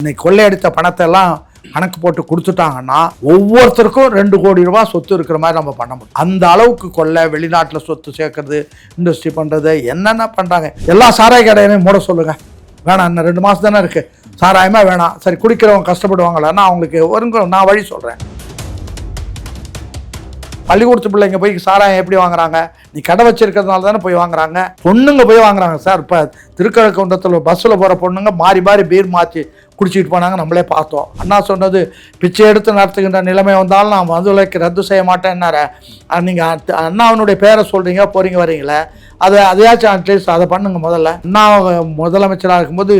இன்னைக்கு கொள்ளையடித்த பணத்தை எல்லாம் கணக்கு போட்டு கொடுத்துட்டாங்கன்னா ஒவ்வொருத்தருக்கும் 2 கோடி ரூபாய் சொத்து இருக்கிற மாதிரி நம்ம பண்ண முடியும். அந்த அளவுக்கு கொள்ளை, வெளிநாட்டில் சொத்து சேர்க்கறது, இண்டஸ்ட்ரி பண்ணுறது, என்னென்ன பண்ணுறாங்க. எல்லா சாராய கடையிலையும் மூட சொல்லுங்க. வேணாம், இன்னும் 2 மாதம் தானே இருக்குது, சாராயமே வேணாம். சரி, குடிக்கிறவங்க கஷ்டப்படுவாங்களான்னா அவங்களுக்கு வருங்க, நான் வழி சொல்கிறேன். பள்ளிக்கூடத்து பிள்ளைங்க போய் சாராயம் எப்படி வாங்குறாங்க? நீ கடை வச்சிருக்கிறதுனால தானே போய் வாங்குறாங்க. பொண்ணுங்க போய் வாங்குறாங்க சார். இப்போ திருக்கழுக்குன்றத்தில் பஸ்ஸில் போகிற பொண்ணுங்க மாறி மாறி பீர் மாற்றி குடிச்சிட்டு போனாங்க, நம்மளே பார்த்தோம். அண்ணா சொன்னது பிச்சை எடுத்து நடத்துகின்ற நிலைமை வந்தாலும் நான் மதுவிலக்கு ரத்து செய்ய மாட்டேன்னார. நீங்கள் அண்ணாவனுடைய பேரை சொல்கிறீங்க, போகிறீங்க வரீங்களே, அதையாச்சும் அட்லீஸ்ட் அதை பண்ணுங்க. முதல்ல அண்ணா முதலமைச்சராக இருக்கும்போது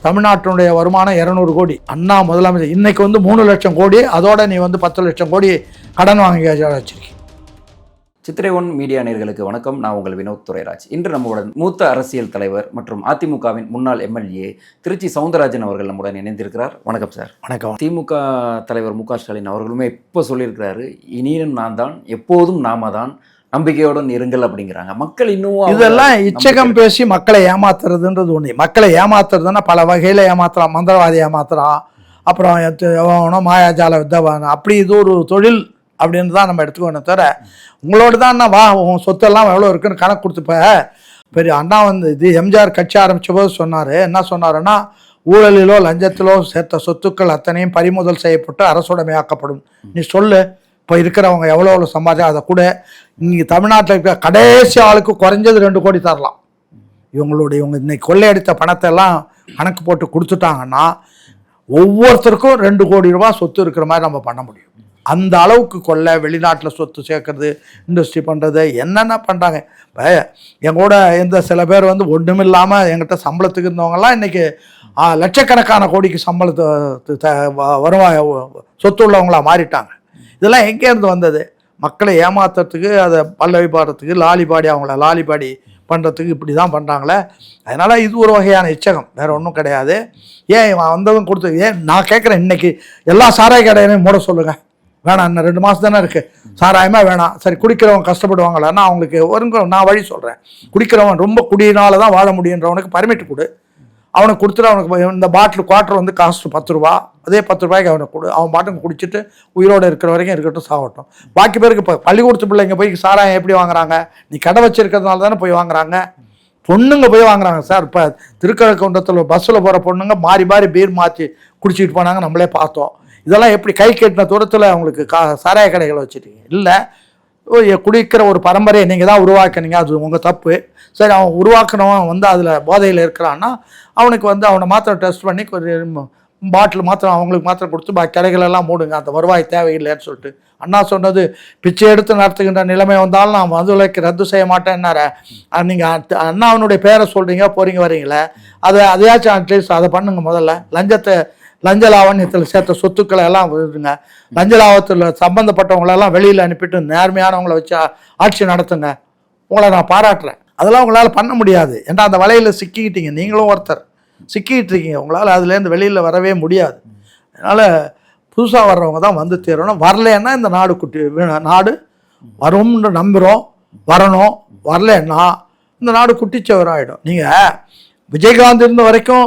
தமிழ்நாட்டினுடைய வருமானம் 200 கோடி. அண்ணா முதலமைச்சர் இன்னைக்கு 3 லட்சம் கோடி. அதோட நீ 10 லட்சம் கோடி கடன் வாங்கி வச்சிருக்கீங்க. சித்திரை ஒன் மீடியா நேயர்களுக்கு வணக்கம். நான் உங்கள் வினோத் துரைராஜ். இன்று நம்முடன் மூத்த அரசியல் தலைவர் மற்றும் அதிமுகவின் முன்னாள் எம்எல்ஏ திருச்சி சவுந்தரராஜன் அவர்கள் நம்முடன் இணைந்திருக்கிறார். வணக்கம் சார். வணக்கம். திமுக தலைவர் மு.க. ஸ்டாலின் அவர்களுமே இப்போ சொல்லியிருக்கிறாரு, இனியும் நான் தான், எப்போதும் நாம தான், நம்பிக்கையுடன் இருங்கள் அப்படிங்கிறாங்க. மக்கள் இன்னும் இதெல்லாம் இச்சகம் பேசி மக்களை ஏமாத்துறதுன்றது ஒன்று. மக்களை ஏமாத்துறதுன்னா பல வகையில் ஏமாத்துறான். மந்திரவாதி ஏமாத்துறான், அப்புறம் மாயாஜால வித்தவான், அப்படி இது ஒரு தொழில் அப்படின்னு தான் நம்ம எடுத்துக்கணும். தவிர உங்களோட தான் வா உன் சொத்தெல்லாம் எவ்வளோ இருக்குன்னு கணக்கு கொடுத்துப்ப. பெரிய அண்ணா இது எம்ஜிஆர் கட்சி ஆரம்பித்த போது சொன்னார். என்ன சொன்னாருன்னா, ஊழலிலோ லஞ்சத்திலோ சேர்த்த சொத்துக்கள் அத்தனையும் பறிமுதல் செய்யப்பட்டு அரசுடைமையாக்கப்படும். நீ சொல்லு, இப்போ இருக்கிறவங்க எவ்வளோ சம்பாதிச்சா அதை கூட இங்கே தமிழ்நாட்டில் இருக்கிற கடைசி ஆளுக்கு குறைஞ்சது 2 கோடி தரலாம். இவங்க இன்னைக்கு கொள்ளையடித்த பணத்தை எல்லாம் கணக்கு போட்டு கொடுத்துட்டாங்கன்னா ஒவ்வொருத்தருக்கும் 2 கோடி ரூபாய் சொத்து இருக்கிற மாதிரி நம்ம பண்ண முடியும். அந்த அளவுக்கு கொள்ளை, வெளிநாட்டில் சொத்து சேர்க்கறது, இண்டஸ்ட்ரி பண்ணுறது, என்னென்ன பண்ணுறாங்க. இப்போ எங்கூட சில பேர் ஒன்றும் இல்லாமல் எங்கிட்ட சம்பளத்துக்கு இருந்தவங்கலாம் இன்றைக்கி லட்சக்கணக்கான கோடிக்கு சம்பளத்தை வருவாய் சொத்து உள்ளவங்களாக மாறிட்டாங்க. இதெல்லாம் எங்கேருந்து வந்தது? மக்களை ஏமாத்துறதுக்கு, அதை பல்லவி பாடுறதுக்கு, அவங்கள லாலிபாடி பண்ணுறதுக்கு இப்படி தான் பண்ணுறாங்களே. அதனால் இது ஒரு வகையான இச்சகம், வேறு ஒன்றும் கிடையாது. ஏன் வந்ததும் கொடுத்து நான் கேட்குறேன், இன்றைக்கி எல்லா சாராய கடையிலையும் மூட சொல்லுங்கள். வேணாம், இன்னும் 2 மாதம் தானே இருக்குது, சாராயமே வேணாம். சரி, குடிக்கிறவங்க கஷ்டப்படுவாங்களான்னா அவங்களுக்கு வருங்க, நான் வழி சொல்கிறேன். குடிக்கிறவன் ரொம்ப குடியினால தான் வாழ முடியுன்றவனுக்கு பர்மிட் கொடு. அவனுக்கு கொடுத்துட்டு அவனுக்கு இந்த பாட்டில் குவார்ட்டர் காஸ்ட்டு 10 ரூபா, அதே 10 ரூபாய்க்கு அவனுக்கு கொடு. அவன் பாட்டுக்கு குடிச்சிட்டு உயிரோடு இருக்கிற வரைக்கும் இருக்கட்டும், சாகட்டும். பாக்கி பேருக்கு இப்போ பள்ளிக்கூடத்து பிள்ளைங்க போய் சாராயம் எப்படி வாங்குறாங்க? நீ கடை வச்சிருக்கிறதுனால தானே போய் வாங்குறாங்க. பொண்ணுங்க போய் வாங்குறாங்க சார். இப்போ திருக்கழுக்குன்றத்தில் பஸ்ஸில் போகிற பொண்ணுங்க மாறி மாறி பீர் மாற்றி குடிச்சிட்டு போனாங்க, நம்மளே பார்த்தோம். இதெல்லாம் எப்படி கை கட்டின தூரத்தில் அவங்களுக்கு சாராய கடைகளை வச்சுட்டீங்க? இல்லை, குடிக்கிற ஒரு பரம்பரையை நீங்கள் தான் உருவாக்குனீங்க, அது உங்கள் தப்பு. சரி, அவன் உருவாக்குனவன் அதில் போதையில் இருக்கிறான்னா அவனுக்கு அவனை மாத்திரம் டெஸ்ட் பண்ணி பாட்டில் மாத்திரம் அவங்களுக்கு மாத்திரம் கொடுத்து பாக்கி கடைகளெல்லாம் மூடுங்க, அந்த வருவாய் தேவையில்லைன்னு சொல்லிட்டு. அண்ணா சொன்னது பிச்சை எடுத்து நடத்துகின்ற நிலைமை வந்தாலும் நான் மதுவிலக்கு ரத்து செய்ய மாட்டேன்னார. நீங்கள் அண்ணாவனுடைய பேரை சொல்கிறீங்க, போகிறீங்க வரீங்களே, அதையாச்சும் அட்லீஸ்ட் அதை பண்ணுங்க. முதல்ல லஞ்ச லாவண்யத்தில் சேர்த்த சொத்துக்களை எல்லாம் விடுங்க. லஞ்ச லாபத்தில் சம்பந்தப்பட்டவங்களெல்லாம் வெளியில் அனுப்பிட்டு நேர்மையானவங்களை வச்சு ஆட்சி நடத்துங்க. உங்களை நான் பாராட்டுறேன். அதெல்லாம் உங்களால் பண்ண முடியாது. ஏன்னா அந்த வலையில் சிக்கிக்கிட்டீங்க. நீங்களும் ஒருத்தர் சிக்கிக்கிட்டு இருக்கீங்க. உங்களால் அதுலேருந்து வெளியில் வரவே முடியாது. அதனால் புதுசாக வர்றவங்க தான் தேரணும். வரலன்னா இந்த நாடு வரும்னு நம்புகிறோம். வரணும். வரலன்னா இந்த நாடு குட்டிச்சவராகிடும். நீங்கள் விஜயகாந்த் இருந்த வரைக்கும்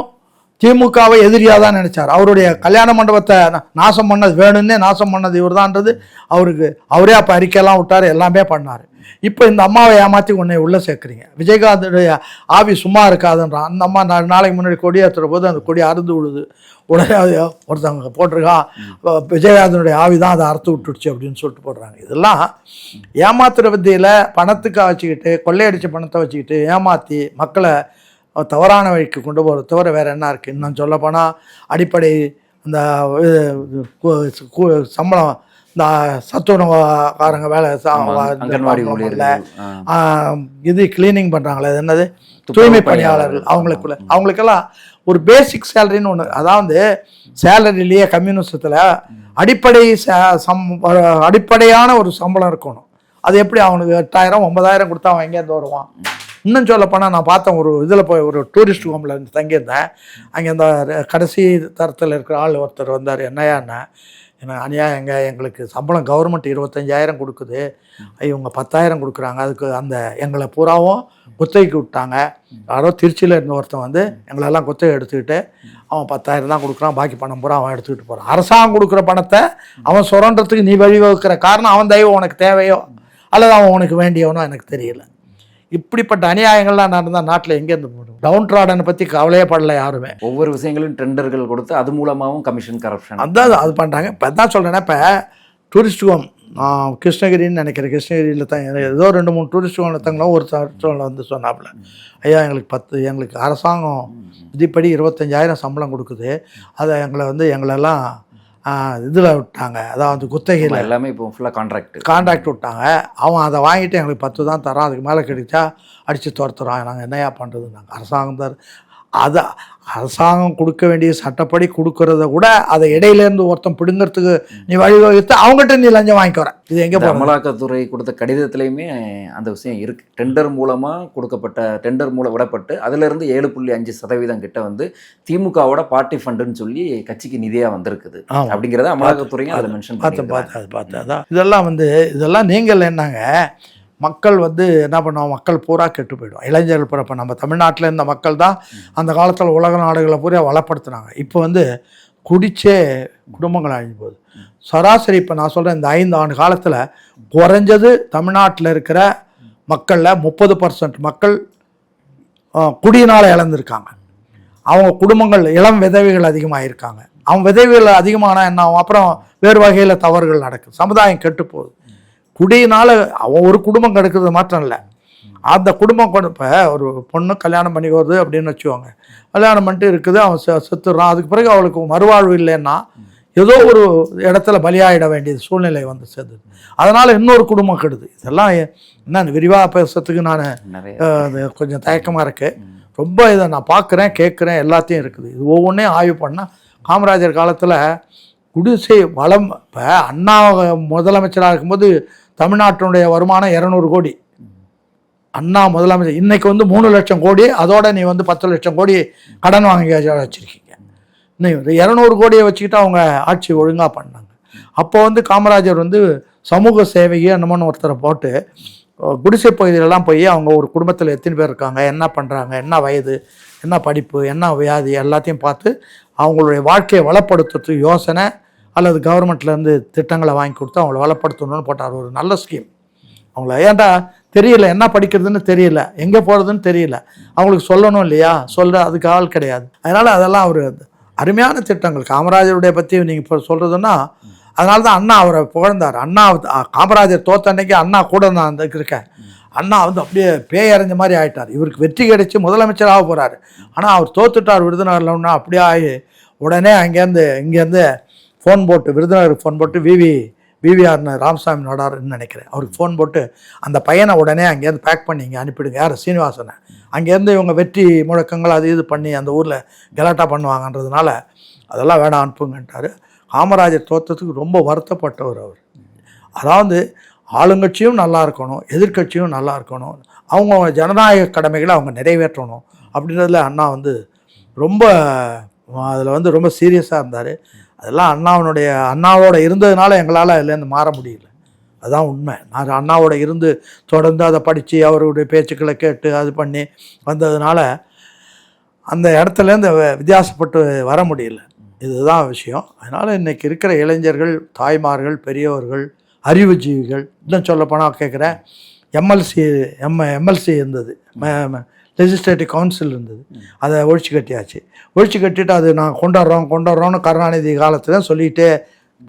திமுகவை எதிரியாக தான் நினைச்சார். அவருடைய கல்யாண மண்டபத்தை நாசம் பண்ணது, வேணும்னே நாசம் பண்ணது இவர் தான்ன்றது அவரே அப்போ அறிக்கையெல்லாம் விட்டார், எல்லாமே பண்ணார். இப்போ இந்த அம்மாவை ஏமாற்றி உன்னை உள்ளே சேர்க்குறீங்க. விஜயகாந்துடைய ஆவி சும்மா இருக்காதுன்றான். அந்த அம்மா 4 நாளைக்கு முன்னாடி கொடி ஏற்றுற போது அந்த கொடி அறுந்து விடுது. உடனே ஒருத்தவங்க போட்டிருக்கான், விஜயகாந்தனுடைய ஆவி தான் அதை அறுத்து விட்டுடுச்சு அப்படின்னு சொல்லிட்டு போடுறாங்க. இதெல்லாம் ஏமாத்துற வித்தியில் பணத்துக்காக வச்சுக்கிட்டு, கொள்ளையடிச்ச பணத்தை வச்சுக்கிட்டு ஏமாற்றி மக்களை தவறான வழிக்கு கொண்டு போகிறது தவிர வேறு என்ன இருக்குது? இன்னும் சொல்லப்போனால் அடிப்படை இந்த சம்பளம், இந்த சத்துணவுக்காரங்க வேலை, இது கிளீனிங் பண்ணுறாங்களே, அது என்னது, தூய்மை பணியாளர்கள், அவங்களுக்கெல்லாம் ஒரு பேசிக் சேலரின்னு ஒன்று. அதாவது சேலரிலேயே கம்யூனிசத்தில் அடிப்படையான ஒரு சம்பளம் இருக்கணும். அது எப்படி அவனுக்கு 8,000 9,000 கொடுத்தா அவன் எங்கேருந்து வருவான்? இன்னும் சொல்லப்போனால் நான் பார்த்தேன், ஒரு இதில் போய் ஒரு டூரிஸ்ட் ஹோமில் தங்கியிருந்தேன். அங்கே இந்த கடைசி தரத்தில் இருக்கிற ஆள் ஒருத்தர் வந்தார். என்னையாண்ணா, அநியாயங்க, எங்களுக்கு சம்பளம் கவர்மெண்ட் 25,000 கொடுக்குது, இவங்க 10,000 கொடுக்குறாங்க, அதுக்கு எங்களை பூராவும் குத்தகைக்கு விட்டாங்க. யாரோ திருச்சியில் இருந்த ஒருத்தன் எங்களெல்லாம் குத்தகை எடுத்துக்கிட்டு அவன் 10,000 தான் கொடுக்குறான், பாக்கி பணம் பூரா அவன் எடுத்துக்கிட்டு போகிறான். அரசாங்கம் கொடுக்குற பணத்தை அவன் சுரண்டத்துக்கு நீ வழிவகுக்கிற காரணம் அவன் தெய்வம் உனக்கு தேவையோ அல்லது அவன் உனக்கு வேண்டியவனோ எனக்கு தெரியல. இப்படிப்பட்ட அநியாயங்கள்லாம் நடந்தால் நாட்டில் எங்கேருந்து போடும்? டவுன் ட்ராடனை பற்றி கவலையே படல யாருமே. ஒவ்வொரு விஷயங்களும் டெண்டர்கள் கொடுத்து அது மூலமாகவும் கமிஷன் கரப்ஷன் அதான் அது பண்ணுறாங்க. இப்போ தான் சொல்கிறேன்னா, இப்போ டூரிஸ்ட் ஹோம் கிருஷ்ணகிரின்னு நினைக்கிறேன், கிருஷ்ணகிரியில் தான் ஏதோ 2-3 டூரிஸ்ட் ஹோம் எடுத்தாங்களோ ஒரு டூரிஸ்ட் வந்து சொன்னாப்புல, ஐயா எங்களுக்கு அரசாங்கம் விதிப்படி 25,000 சம்பளம் கொடுக்குது, அதை எங்களெல்லாம் இதில் விட்டாங்க, அதாவது குத்தகையில் எல்லாமே இப்போ ஃபுல்லாக கான்ட்ராக்ட் விட்டாங்க. அவன் அதை வாங்கிட்டு எங்களுக்கு 10 தான் தரான், அதுக்கு மேலே கிடைச்சா அடித்து துரத்துறான், நாங்கள் என்னையா பண்ணுறது? நாங்கள் அரசாங்கம் தான் அதை அரசாங்கம் கொடுக்க வேண்டிய சட்டப்படி கொடுக்கறத கூட அதை இடையிலேருந்து ஒருத்தன் பிடுங்கிறதுக்கு நீ வழிவகுத்து அவங்ககிட்ட நீ லஞ்சம் வாங்கிக்கிறேன். இது எங்கே போகிற? அமலாக்கத்துறை கொடுத்த கடிதத்துலையுமே அந்த விஷயம் இருக்குது. டெண்டர் மூலமாக கொடுக்கப்பட்ட டெண்டர் மூலம் விடப்பட்டு அதிலிருந்து 7.5% கிட்ட திமுகவோட பார்ட்டி ஃபண்டுன்னு சொல்லி கட்சிக்கு நிதியாக வந்திருக்குது அப்படிங்கிறத அமலாக்கத்துறையும் அதில் மென்ஷன் பார்த்தேன். அதான் இதெல்லாம் நீங்கள் என்னங்க, மக்கள் என்ன பண்ணுவோம், மக்கள் பூரா கெட்டு போயிடும். இளைஞர்கள் பூரா, இப்போ நம்ம தமிழ்நாட்டில் இருந்த மக்கள் தான் அந்த காலத்தில் உலக நாடுகளை பூரா வளப்படுத்தினாங்க. இப்போ குடிச்சே குடும்பங்கள் அழிஞ்சு போகுது. சராசரி இப்போ நான் சொல்கிறேன், இந்த 5 ஆண்டு காலத்தில் குறைஞ்சது தமிழ்நாட்டில் இருக்கிற மக்களில் 30% மக்கள் குடியினால் இழந்திருக்காங்க. அவங்க குடும்பங்கள் இளம் விதவைகள் அதிகமாக இருக்காங்க. அவங்க விதவைகள் அதிகமானால் என்ன ஆகும்? அப்புறம் வேறு வகையில் தவறுகள் நடக்குது, சமுதாயம் கெட்டு போகுது. குடியினால் அவன் ஒரு குடும்பம் கெடுக்கிறது மாற்றம் இல்லை, அந்த குடும்பம் இப்போ ஒரு பொண்ணு கல்யாணம் பண்ணி வருது அப்படின்னு வச்சுக்கோங்க, கல்யாணம் பண்ணிட்டு இருக்குது, அவன் செத்துடுறான், அதுக்கு பிறகு அவளுக்கு மறுவாழ்வு இல்லைன்னா ஏதோ ஒரு இடத்துல பலியாயிட வேண்டியது சூழ்நிலை சேர்ந்து, அதனால் இன்னொரு குடும்பம் கெடுது. இதெல்லாம் என்ன விரிவாக பேசுறதுக்கு நான் கொஞ்சம் தயக்கமாக இருக்குது. ரொம்ப இதை நான் பார்க்குறேன், கேட்குறேன், எல்லாத்தையும் இருக்குது. இது ஒவ்வொன்றையும் ஆய்வு பண்ணால் காமராஜர் காலத்தில் குடிசை வளம், இப்போ அண்ணா முதலமைச்சராக இருக்கும்போது தமிழ்நாட்டினுடைய வருமானம் 200 கோடி. அண்ணா முதலமைச்சர் இன்னைக்கு 3 லட்சம் கோடி, அதோட நீ 10 லட்சம் கோடி கடன் வாங்கி வச்சுருக்கீங்க. இன்னும் 200 கோடியை வச்சுக்கிட்டு அவங்க ஆட்சி ஒழுங்காக பண்ணாங்க. அப்போ காமராஜர் சமூக சேவையை என்னமோன்னு ஒருத்தரை போட்டு குடிசை பகுதியிலலாம் போய் அவங்க ஒரு குடும்பத்தில் எத்தனை பேர் இருக்காங்க, என்ன பண்ணுறாங்க, என்ன வயது, என்ன படிப்பு, என்ன வியாதி, எல்லாத்தையும் பார்த்து அவங்களுடைய வாழ்க்கையை வளப்படுத்துறதுக்கு யோசனை அல்லது கவர்மெண்ட்லேருந்து திட்டங்களை வாங்கி கொடுத்து அவங்கள வளப்படுத்தணும்னு போட்டார். ஒரு நல்ல ஸ்கீம். அவங்கள ஏன்டா தெரியல, என்ன படிக்கிறதுன்னு தெரியல, எங்கே போகிறதுன்னு தெரியல, அவங்களுக்கு சொல்லணும் இல்லையா, அதுக்கு ஆள் கிடையாது. அதனால் அதெல்லாம் ஒரு அருமையான திட்டங்கள். காமராஜருடைய பற்றி நீங்கள் இப்போ சொல்கிறதுன்னா, அதனால தான் அண்ணா அவரை புகழ்ந்தார். அண்ணா காமராஜர் தோத்த அன்னைக்கு அண்ணா கூட நான் இருக்கேன். அண்ணா அப்படியே பேயறிஞ்ச மாதிரி ஆகிட்டார். இவருக்கு வெற்றி கிடைச்சி முதலமைச்சராக போகிறாரு, ஆனால் அவர் தோத்துட்டார் விருதுநகர்லன்னா. அப்படியே ஆகி உடனே இங்கேருந்து ஃபோன் போட்டு, விருதுநகருக்கு ஃபோன் போட்டு, விவிஆர்னு ராமசாமி நடாருன்னு நினைக்கிறேன், அவருக்கு ஃபோன் போட்டு அந்த பையனை உடனே அங்கேருந்து பேக் பண்ணி இங்கே அனுப்பிடுங்க. யார்? சீனிவாசனை. அங்கேருந்து இவங்க வெற்றி முழக்கங்கள் அது இது பண்ணி அந்த ஊரில் கலாட்டா பண்ணுவாங்கன்றதுனால அதெல்லாம் வேணாம் அனுப்புங்கன்ட்டார். காமராஜர் தோற்றத்துக்கு ரொம்ப வருத்தப்பட்டவர் அவர். அதாவது ஆளுங்கட்சியும் நல்லா இருக்கணும், எதிர்கட்சியும் நல்லா இருக்கணும், அவங்க ஜனநாயக கடமைகளை அவங்க நிறைவேற்றணும் அப்படின்றதுல அண்ணா ரொம்ப அதில் ரொம்ப சீரியஸாக இருந்தார். அதெல்லாம் அண்ணாவோட இருந்ததுனால எங்களால் அதுலேருந்து மாற முடியல. அதுதான் உண்மை. நான் அண்ணாவோட இருந்து தொடர்ந்து அதை படித்து அவருடைய பேச்சுக்களை கேட்டு அது பண்ணி வந்ததுனால அந்த இடத்துலேருந்து வித்தியாசப்பட்டு வர முடியல. இதுதான் விஷயம். அதனால் இன்றைக்கி இருக்கிற இளைஞர்கள், தாய்மார்கள், பெரியவர்கள், அறிவுஜீவிகள், இன்னும் சொல்லப்போனால் கேட்குறேன், எம்எல்சி இருந்தது, லெஜிஸ்லேட்டிவ் கவுன்சில் இருந்தது, அதை ஒழிச்சு கட்டிட்டு அது நான் கொண்டாடுறோம்னு கருணாநிதி காலத்தில் சொல்லிகிட்டே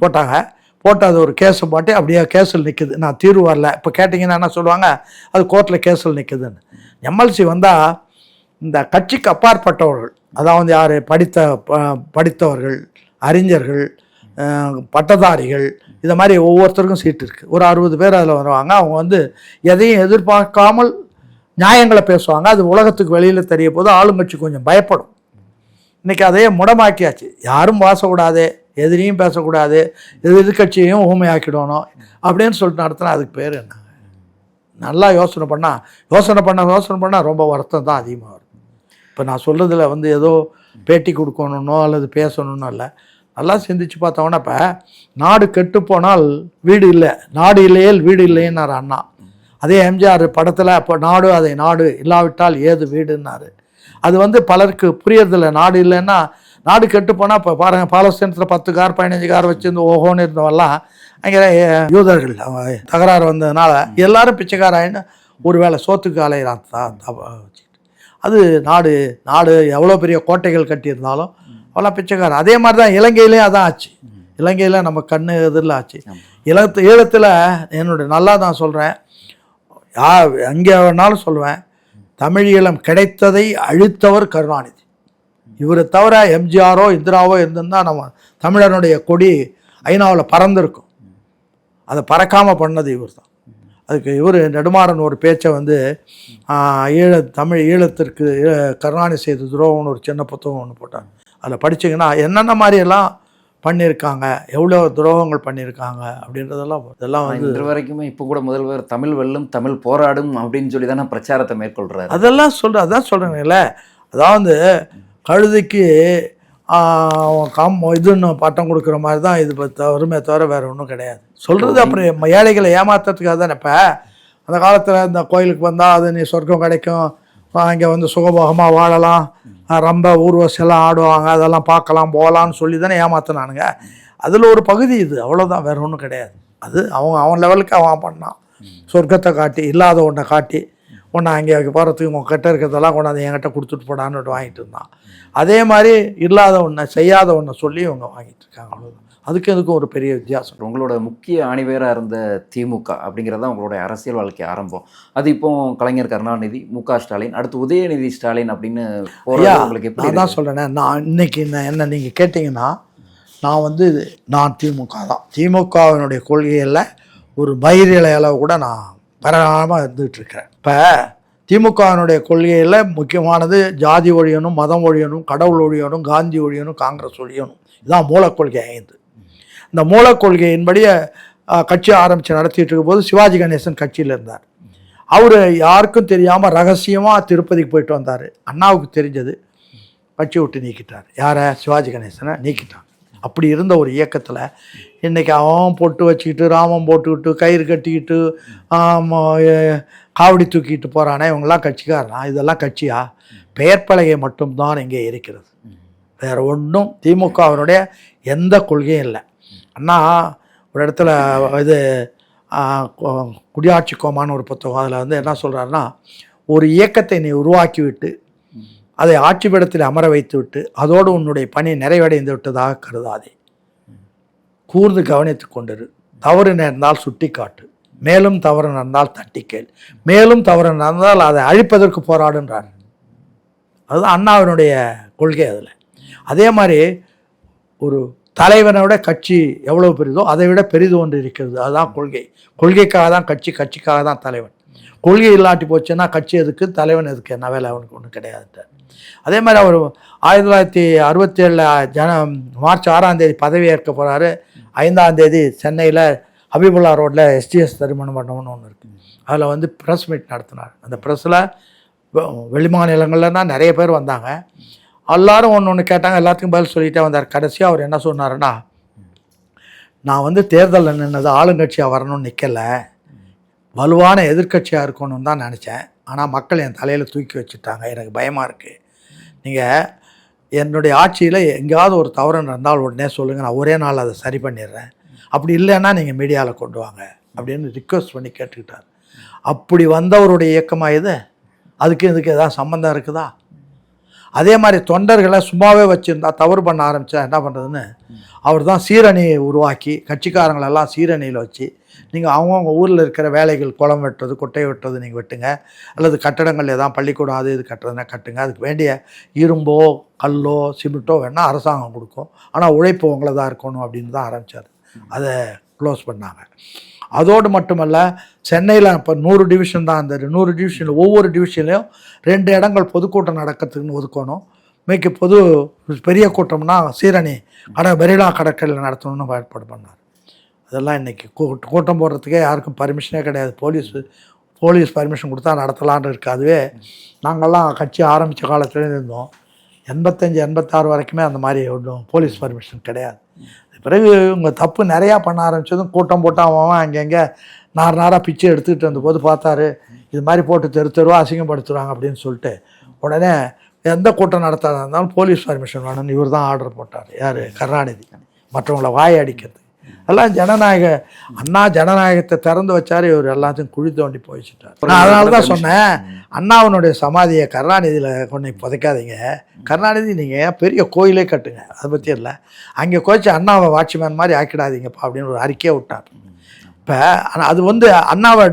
போட்டு அது ஒரு கேஸை போட்டு அப்படியே கேஸில் நிற்குது. நான் தீர்வு வரல. இப்போ கேட்டிங்கன்னா என்ன சொல்லுவாங்க, அது கோர்ட்டில் கேஸில் நிற்குதுன்னு. எம்எல்சி வந்தால் இந்த கட்சிக்கு அப்பாற்பட்டவர்கள், அதாவது யார், படித்தவர்கள், அறிஞர்கள், பட்டதாரிகள், இதை மாதிரி ஒவ்வொருத்தருக்கும் சீட்டு இருக்குது. ஒரு 60 பேர் அதில் வருவாங்க. அவங்க எதையும் எதிர்பார்க்காமல் நியாயங்களை பேசுவாங்க. அது உலகத்துக்கு வெளியில் தெரிய போது ஆளுங்கட்சி கொஞ்சம் பயப்படும். இன்றைக்கி அதையே முடமாக்கியாச்சு. யாரும் பேசக்கூடாது, எதிரியும் பேசக்கூடாது, எதிர்கட்சியையும் ஊமையாக்கிடணும் அப்படின்னு சொல்லிட்டு நடத்தினா அதுக்கு பேர் என்ன? நல்லா யோசனை பண்ணால் ரொம்ப வருத்தம் தான் அதிகமாக வரும். இப்போ நான் சொல்கிறதுல ஏதோ பேட்டி கொடுக்கணுன்னோ அல்லது பேசணுன்னோ இல்லை. நல்லா சிந்திச்சு பார்த்தோன்னா, இப்போ நாடு கெட்டு போனால் வீடு இல்லை, நாடு இல்லையேல் வீடு இல்லைன்னாரு அண்ணா. அதே எம்ஜிஆர் படத்தில் இப்போ நாடு அதை நாடு இல்லாவிட்டால் ஏது வீடுன்னாரு. அது பலருக்கு புரியறதில்லை. நாடு இல்லைன்னா நாடு கெட்டு போனால் இப்போ பாருங்கள், பாலஸ்தீனத்தில் 10 கார் 15 கார் வச்சுருந்து ஓஹோன்னு இருந்தவெல்லாம் அங்கே யூதர்கள் தகராறு வந்ததுனால எல்லாரும் பிச்சைக்காராயின்னு ஒரு வேளை சோத்துக்கு அலையிறான் வச்சுக்கிட்டு. அது நாடு நாடு எவ்வளோ பெரிய கோட்டைகள் கட்டியிருந்தாலும் அவ்வளோ பிச்சைக்காரன். அதே மாதிரி தான் இலங்கையிலேயும் அதான் ஆச்சு. இலங்கையில் நம்ம கண்ணு எதிரில் ஆச்சு. ஈழத்தில் என்னுடைய நல்லா தான் சொல்கிறேன், எங்கே வேணாலும் சொல்லுவேன், தமிழ் ஈழம் கிடைத்ததை அழித்தவர் கருணாநிதி. இவரை தவிர எம்ஜிஆரோ இந்திராவோ இருந்திருந்தால் நம்ம தமிழனுடைய கொடி ஐநாவில் பறந்துருக்கும். அதை பறக்காமல் பண்ணது இவர் தான். அதுக்கு இவர் நெடுமாறன் ஒரு பேச்சை வந்து தமிழ் ஈழத்திற்கு கருணாநிதி செய்த துரோகம்னு ஒரு சின்ன புத்தகம் ஒன்று போட்டார். அதில் படிச்சிங்கன்னா என்னென்ன மாதிரியெல்லாம் பண்ணியிருக்காங்க, எவ்வளோ துரோகங்கள் பண்ணியிருக்காங்க அப்படின்றதெல்லாம் இதெல்லாம் வந்து இன்று வரைக்குமே இப்போ கூட முதல்வர் தமிழ் வெல்லும் தமிழ் போராடும் அப்படின்னு சொல்லி தானே பிரச்சாரத்தை மேற்கொள்கிறாரு. அதெல்லாம் அதான் சொல்கிறேங்கல்ல. அதாவது கழுதைக்கு இதுன்னு பட்டம் கொடுக்குற மாதிரி தான் இது வருமே தவிர வேறு ஒன்றும் கிடையாது. சொல்கிறது அப்புறம் ஏழைகளை ஏமாத்துறதுக்காக தானே. இப்போ அந்த காலத்தில் இந்த கோயிலுக்கு வந்தால் அது நீ சொர்க்கம் கிடைக்கும், இங்கே வந்து சுகபோகமாக வாழலாம், ரொம்ப ஊர்வசெல்லாம் ஆடுவாங்க, அதெல்லாம் பார்க்கலாம் போகலான்னு சொல்லி தானே ஏமாத்தினானுங்க. அதில் ஒரு பகுதி இது, அவ்வளோதான், வேறு ஒன்றும் கிடையாது. அது அவன் லெவலுக்கு அவன் பண்ணான். சொர்க்கத்தை காட்டி இல்லாத ஒன்றை காட்டி ஒன்று அங்கே போகிறதுக்கு உங்கள் கிட்ட இருக்கிறதெல்லாம் கொண்டாந்து என்கிட்ட கொடுத்துட்டு போடான்னு வாங்கிட்டு இருந்தான். அதே மாதிரி இல்லாத ஒன்றை செய்யாத ஒன்றை சொல்லி இவங்க வாங்கிட்டு இருக்காங்க. அவ்வளோதான். அதுக்கும் ஒரு பெரிய வித்தியாசம். உங்களோட முக்கிய அணிவேராக இருந்த திமுக அப்படிங்கிறது தான் உங்களுடைய அரசியல் வாழ்க்கை ஆரம்பம். அது இப்போ கலைஞர் கருணாநிதி, மு.க. ஸ்டாலின், அடுத்து உதயநிதி ஸ்டாலின் அப்படின்னு உங்களுக்கு எப்படி? நான் தான் சொல்கிறேனே, நான் இன்னைக்கு என்ன நீங்கள் கேட்டிங்கன்னா, நான் வந்து நான் திமுக தான். திமுகவினுடைய கொள்கையில் ஒரு பயிரியலை அளவு கூட நான் பரவாமல் இருந்துகிட்ருக்கிறேன். இப்போ திமுகவினுடைய கொள்கையில் முக்கியமானது ஜாதி ஒழியணும், மதம் ஒழியணும், கடவுள் ஒழியணும், காந்தி ஒழியணும், காங்கிரஸ் ஒழியணும். இதுதான் மூலக்கொள்கை 5. இந்த மூலக்கொள்கையின்படி கட்சி ஆரம்பித்து நடத்திட்டு இருக்கும்போது சிவாஜி கணேசன் கட்சியில் இருந்தார். அவர் யாருக்கும் தெரியாமல் ரகசியமாக திருப்பதிக்கு போயிட்டு வந்தார். அண்ணாவுக்கு தெரிஞ்சது, கட்சி விட்டு நீக்கிட்டார். யாரை? சிவாஜி கணேசனை நீக்கிட்டார். அப்படி இருந்த ஒரு இயக்கத்தில் இன்றைக்கி அவன் பொட்டு வச்சுக்கிட்டு, ராமம் போட்டுக்கிட்டு, கயிறு கட்டிக்கிட்டு, காவடி தூக்கிட்டு போகிறானே, இவங்கெல்லாம் கட்சிக்காரனா? இதெல்லாம் கட்சியா? பெயர் பலகை மட்டும்தான் இங்கே இருக்கிறது, வேறு ஒன்றும் திமுகவினுடைய எந்த கொள்கையும் இல்லை. அண்ணா ஒரு இடத்துல இது குடியாட்சி கோமான்னு ஒரு புத்தகம், அதில் வந்து என்ன சொல்கிறாருன்னா, ஒரு இயக்கத்தை நீ உருவாக்கி விட்டு அதை ஆட்சி பீடத்தில் அமர வைத்து விட்டு அதோடு உன்னுடைய பணி நிறைவடைந்து விட்டதாக கருதாதே. கூர்ந்து கவனித்து கொண்டிரு. தவறு நேர்ந்தால் சுட்டி காட்டு, மேலும் தவறு நடந்தால் தட்டி கேள், மேலும் தவறு நடந்தால் அதை அழிப்பதற்கு போராடுன்றார். அதுதான் அண்ணாவினுடைய கொள்கை. அதில் அதே மாதிரி ஒரு தலைவனை விட கட்சி எவ்வளோ பெரிதோ அதை விட பெரிது ஒன்று இருக்கிறது. அதுதான் கொள்கை. கொள்கைக்காக தான் கட்சி, கட்சிக்காக தான் தலைவன். கொள்கை இல்லாட்டி போச்சுன்னா கட்சி எதுக்கு, தலைவன் எதுக்கு, என்ன வேலை அவனுக்கு ஒன்றும் கிடையாது. அதே மாதிரி அவர் 1967 மார்ச் 6ஆம் தேதி பதவி ஏற்க போகிறாரு. 5ஆம் தேதி சென்னையில் ஹபீபுல்லா ரோட்டில் எஸ்டிஎஸ் திருமண மண்டபம்னு ஒன்று இருக்குது. அதில் வந்து ப்ரெஸ் மீட் நடத்தினார். அந்த ப்ரெஸ்ஸில் வெளிமாநிலங்களில் தான் நிறைய பேர் வந்தாங்க. எல்லாரும் ஒன்று கேட்டாங்க, எல்லாத்துக்கும் பதில் சொல்லிகிட்டே வந்தார். கடைசியாக அவர் என்ன சொன்னாருன்னா, நான் வந்து தேர்தலில் நின்னது ஆளுங்கட்சியாக வரணும்னு நிற்கலை, வலுவான எதிர்கட்சியாக இருக்கணும்னு தான் நினச்சேன். ஆனால் மக்கள் என் தலையில் தூக்கி வச்சுட்டாங்க, எனக்கு பயமாக இருக்குது. நீங்கள் என்னுடைய ஆட்சியில் எங்கேயாவது ஒரு தவறு நடந்தால் உடனே சொல்லுங்கள், நான் ஒரே நாள் அதை சரி பண்ணிடுறேன். அப்படி இல்லைன்னா நீங்கள் மீடியாவில் கொண்டு வாங்க அப்படின்னு ரிக்வெஸ்ட் பண்ணி கேட்டுக்கிட்டார். அப்படி வந்தவருடைய இயக்கமாக இது, இதுக்கு எதாவது சம்மந்தம் இருக்குதா? அதே மாதிரி தொண்டர்களை சும்மாவே வச்சுருந்தா தவறு பண்ண ஆரம்பித்தா என்ன பண்ணுறதுன்னு அவர் தான் சீரணியை உருவாக்கி கட்சிக்காரங்களெல்லாம் சீரணியில் வச்சு, நீங்கள் அவங்கவுங்க ஊரில் இருக்கிற வேலைகள், குளம் வெட்டுறது, குட்டை வெட்டுறது நீங்கள் வெட்டுங்க, அல்லது கட்டடங்கள் எதாவது பள்ளிக்கூடம் அது இது கட்டுறதுனா கட்டுங்க, அதுக்கு வேண்டிய இரும்போ கல்லோ சிமெண்ட்டோ வேணால் அரசாங்கம் கொடுக்கும், ஆனால் உழைப்பு உங்களை தான் இருக்கணும் அப்படின்னு தான் ஆரம்பித்தார். அதை க்ளோஸ் பண்ணாங்க. அதோடு மட்டுமல்ல, சென்னையில் இப்போ 100 டிவிஷன் தான். அந்த 100 டிவிஷனில் ஒவ்வொரு டிவிஷன்லேயும் 2 இடங்கள் பொதுக்கூட்டம் நடக்கிறதுக்குன்னு ஒதுக்கணும். மிக்க பெரிய கூட்டம்னா சீரணி மெரினா கடற்கரையில் நடத்தணும்னு ஏற்பாடு பண்ணார். அதெல்லாம் இன்றைக்கி கூட்டம் போடுறதுக்கே யாருக்கும் பர்மிஷனே கிடையாது. போலீஸ் பர்மிஷன் கொடுத்தா நடத்தலான்னு இருக்குது. அதுவே நாங்கள்லாம் கட்சி ஆரம்பித்த காலத்துலேருந்து இருந்தோம். 85 86 வரைக்குமே அந்த மாதிரி ஒன்றும் போலீஸ் பர்மிஷன் கிடையாது. பிறகு இவங்க தப்பு நிறையா பண்ண ஆரம்பித்ததும் கூட்டம் போட்டு அவன் அங்கங்கே நாராக பிச்சை எடுத்துக்கிட்டு வந்தபோது பார்த்தாரு, இது மாதிரி போட்டு தெருவாக அசிங்கப்படுத்துகிறாங்க அப்படின்னு சொல்லிட்டு உடனே எந்த கூட்டம் நடத்தாதா இருந்தாலும் போலீஸ் பர்மிஷன் வேணும்னு இவர் தான் ஆர்டர் போட்டார். யார்? கருணாநிதி. மற்றவங்கள வாய் அடிக்கிறது எல்லாம் ஜனநாயக அண்ணா ஜனநாயகத்தை திறந்து வச்சாரு, இவர் எல்லாத்தையும் குழி தோண்டி போயிச்சுட்டார். நான் அதனால தான் சொன்னேன், அண்ணாவனுடைய சமாதியை கருணாநிதியில் கொண்டு புதைக்காதீங்க. கருணாநிதி நீங்கள் பெரிய கோயிலே கட்டுங்க, அதை பற்றி இல்லை. அங்கே கோச்சு அண்ணாவை வாட்ச்மேன் மாதிரி ஆக்கிடாதீங்கப்பா அப்படின்னு ஒரு அறிக்கையை விட்டார். இப்போ அது வந்து அண்ணாவை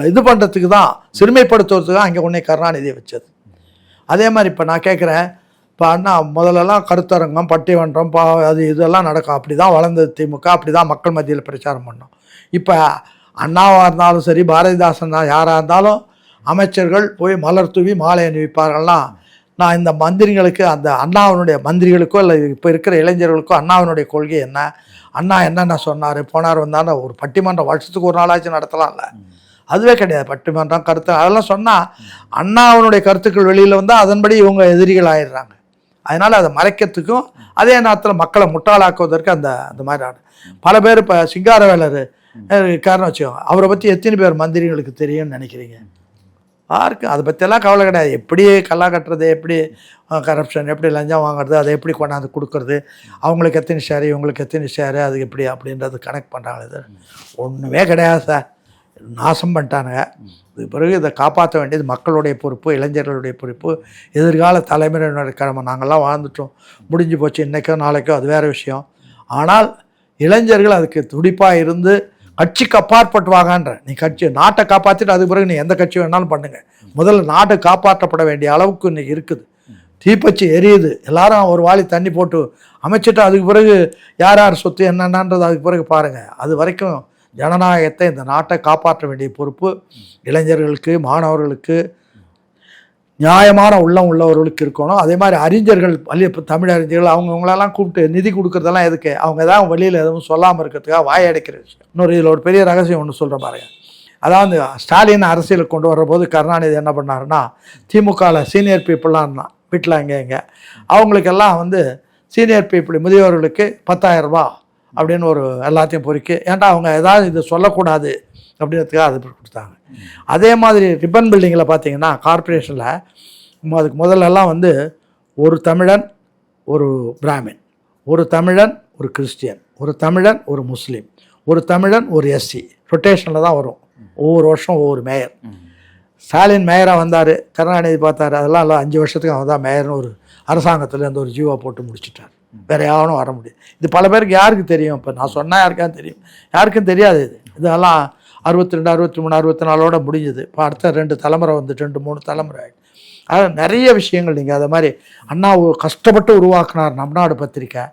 இது பண்ணுறதுக்கு தான், சிறுமைப்படுத்துறதுக்கு தான் அங்கே கொண்டே கருணாநிதியை வச்சது. அதே மாதிரி இப்போ நான் கேட்குறேன், இப்போ அண்ணா முதல்லலாம் கருத்தரங்கம், பட்டிமன்றம், அது இதெல்லாம் நடக்கும். அப்படி தான் வளர்ந்தது திமுக, அப்படி தான் மக்கள் மத்தியில் பிரச்சாரம் பண்ணோம். இப்போ அண்ணாவாக இருந்தாலும் சரி, பாரதிதாசன் யாராக இருந்தாலும் அமைச்சர்கள் போய் மலர் தூவி மாலை அணிவிப்பார்கள்லாம். நான் இந்த மந்திரிகளுக்கு, அந்த அண்ணாவினுடைய மந்திரிகளுக்கோ இல்லை இப்போ இருக்கிற இளைஞர்களுக்கோ அண்ணாவினுடைய கொள்கை என்ன, அண்ணா என்னென்ன சொன்னார் போனார் வந்தாலும் ஒரு பட்டிமன்றம் வருஷத்துக்கு ஒரு நாளாச்சும் நடத்தலாம்ல. அதுவே கிடையாது. பட்டிமன்றம், கருத்து அதெல்லாம் சொன்னால் அண்ணாவினுடைய கருத்துக்கள் வெளியில் வந்தால் அதன்படி இவங்க எதிரிகள் ஆயிடுறாங்க. அதனால் அதை மறைக்கிறதுக்கும் அதே நேரத்தில் மக்களை முட்டாளாக்குவதற்கு அந்த மாதிரி பல பேர். இப்போ சிங்காரவேலர் காரணம் வச்சுக்கோங்க, அவரை பற்றி எத்தனை பேர் மந்திரிகளுக்கு தெரியும்னு நினைக்கிறீங்க? யாருக்கு அதை பற்றியெல்லாம் கவலை கிடையாது. எப்படி கல்லா கட்டுறது, எப்படி கரப்ஷன், எப்படி லஞ்சம் வாங்குறது, அதை எப்படி கொண்டாந்து கொடுக்குறது, அவங்களுக்கு எத்தனை ஷேரு, இவங்களுக்கு எத்தனை ஷேரு, அது எப்படி அப்படின்றது கனெக்ட் பண்ணுறாங்க. இது ஒன்றுமே கிடையாது சார், நாசம் பண்ணிட்டானுங்க. இது பிறகு இதை காப்பாற்ற வேண்டியது மக்களுடைய பொறுப்பு, இளைஞர்களுடைய பொறுப்பு, எதிர்கால தலைமுறையினுடைய கடமை. நாங்கள்லாம் வாழ்ந்துட்டோம், முடிஞ்சு போச்சு, இன்றைக்கோ நாளைக்கோ அது வேறு விஷயம். ஆனால் இளைஞர்கள் அதுக்கு துடிப்பாக இருந்து கட்சிக்கு அப்பாற்பட்டு வாங்கன்ற, நீ கட்சி நாட்டை காப்பாற்றிட்டு அதுக்கு பிறகு நீ எந்த கட்சி வேணாலும் பண்ணுங்கள். முதல்ல நாடு காப்பாற்றப்பட வேண்டிய அளவுக்கு இன்றைக்கி இருக்குது. தீப்பச்சி எரியுது, எல்லாரும் ஒரு வாளி தண்ணி போட்டு அமைச்சிட்டு அதுக்கு பிறகு யார் யார் சொத்து என்னென்னன்றது அதுக்கு பிறகு பாருங்கள். அது வரைக்கும் ஜனநாயகத்தை, இந்த நாட்டை காப்பாற்ற வேண்டிய பொறுப்பு இளைஞர்களுக்கு, மாணவர்களுக்கு, நியாயமான உள்ளம் உள்ளவர்களுக்கு இருக்கணும். அதே மாதிரி அறிஞர்கள், தமிழ் அறிஞர்கள், அவங்களெல்லாம் கூப்பிட்டு நிதி கொடுக்குறதெல்லாம் எதுக்கு? அவங்க தான் வெளியில் எதுவும் சொல்லாமல் இருக்கிறதுக்காக வாய் அடைக்கிற விஷயம். இன்னொரு இதில் ஒரு பெரிய ரகசியம் ஒன்று சொல்கிறேன் பாருங்க. அதாவது ஸ்டாலின் அரசியலுக்கு கொண்டு வர்ற போது கருணாநிதி என்ன பண்ணாருன்னா, திமுகவில் சீனியர் பீப்புளெலாம் இருந்தான் வீட்டில் இங்கே அவங்களுக்கெல்லாம் வந்து சீனியர் பீப்புள் முதியவர்களுக்கு 10,000 ரூபா அப்படின்னு ஒரு எல்லாத்தையும் பொறுக்கி, ஏன்டா அவங்க ஏதாவது இது சொல்லக்கூடாது அப்படின்றதுக்காக அது கொடுத்தாங்க. அதே மாதிரி ரிப்பன் பில்டிங்கில் பார்த்தீங்கன்னா கார்பரேஷனில் அதுக்கு முதல்லலாம் வந்து ஒரு தமிழன் ஒரு பிராமின், ஒரு தமிழன் ஒரு கிறிஸ்டியன், ஒரு தமிழன் ஒரு முஸ்லீம், ஒரு தமிழன் ஒரு எஸ்சி, ரொட்டேஷனில் தான் வரும். ஒவ்வொரு வருஷம் ஒவ்வொரு மேயர். ஸ்டாலின் மேயராக வந்தார், கருணாநிதி பார்த்தாரு, அதெல்லாம் இல்லை 5 வருஷத்துக்கு அவன் தான் மேயர்னு ஒரு அரசாங்கத்துலேருந்து ஒரு ஜீவா போட்டு முடிச்சிட்டார். வேறு யாரும் வர முடியும். இது பல பேருக்கு யாருக்கு தெரியும்? இப்போ நான் சொன்னால் யாருக்காவது தெரியும், யாருக்கும் தெரியாது. இதெல்லாம் 62, 63, 64 முடிஞ்சுது. இப்போ அடுத்த 2 தலைமுறை வந்து 2-3 தலைமுறை ஆகிடுது. அதாவது நிறைய விஷயங்கள் நீங்கள் அதை மாதிரி அண்ணா கஷ்டப்பட்டு உருவாக்குனார் நம் நாடு பத்திரிக்கை.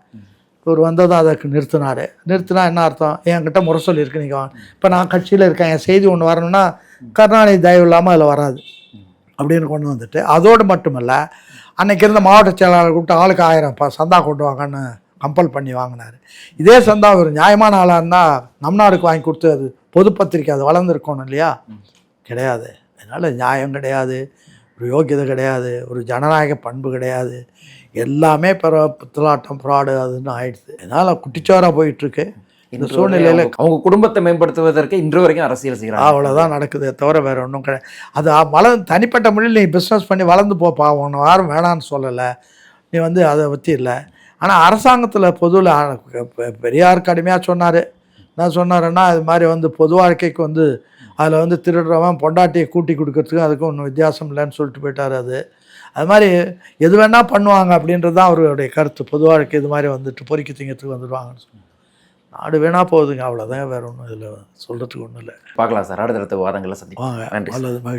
இவர் வந்ததும் அதற்கு நிறுத்தினா என்ன அர்த்தம்? என்கிட்ட முரசொலி இருக்குது, நீங்கள் வாங்க. இப்போ நான் கட்சியில் இருக்கேன், என் செய்தி ஒன்று வரணும்னா கருணாநிதி தயவு இல்லாமல் அதில் வராது அப்படின்னு கொண்டு வந்துட்டு, அதோடு மட்டுமல்ல அன்றைக்கி இருந்த மாவட்ட செயலாளர் கூப்பிட்டு ஆளுக்கு 1000 சந்தா கொண்டு வாங்கன்னு கம்பல் பண்ணி வாங்கினார். இதே சந்தா ஒரு நியாயமான ஆளாக இருந்தால் நம் நாடுக்கு வாங்கி கொடுத்து அது பொது பத்திரிக்கை அது வளர்ந்துருக்கணும் இல்லையா? கிடையாது. அதனால் நியாயம் கிடையாது, ஒரு யோக்கியதை கிடையாது, ஒரு ஜனநாயக பண்பு கிடையாது. எல்லாமே பித்தலாட்டம், ஃப்ராடு அதுன்னு ஆயிடுது. அதனால் குட்டிச்சோராக போயிட்டுருக்கு. இந்த சூழ்நிலையில் அவங்க குடும்பத்தை மேம்படுத்துவதற்கு இன்று வரைக்கும் அரசியல் செய்கிறாங்க. அவ்வளோதான் நடக்குது, தவிர வேறு ஒன்றும் கிடையாது. அது தனிப்பட்ட முறையில் நீ பிஸ்னஸ் பண்ணி வளர்ந்து போப்பா, ஒன்று யாரும் வேணான்னு சொல்லலை, நீ வந்து அதை பற்றி இல்லை. ஆனால் அரசாங்கத்தில் பொதுவில் பெரியார் கடுமையாக சொன்னார். என்ன சொன்னாருன்னா, இது மாதிரி வந்து பொது வாழ்க்கைக்கு வந்து அதில் வந்து திருடுறவன் பொண்டாட்டியை கூட்டி கொடுக்கறதுக்கும் அதுக்கும் ஒன்றும் வித்தியாசம் இல்லைன்னு சொல்லிட்டு போயிட்டார். அது மாதிரி எது வேணால் பண்ணுவாங்க அப்படின்றது தான் அவருடைய கருத்து. பொது வாழ்க்கை இது மாதிரி வந்துட்டு பொறுக்கி திங்கிறதுக்கு வந்துடுவாங்கன்னு சொல்லி நாடு வேணா போகுதுங்க, அவ்வளோதான். வேறு ஒன்றும் இதில் சொல்கிறதுக்கு ஒன்றும் இல்லை. பார்க்கலாம் சார், அடுத்தடுத்த வாதங்களை சந்திப்பாங்க. நன்றி. நல்லது, மகிழ்ச்சி.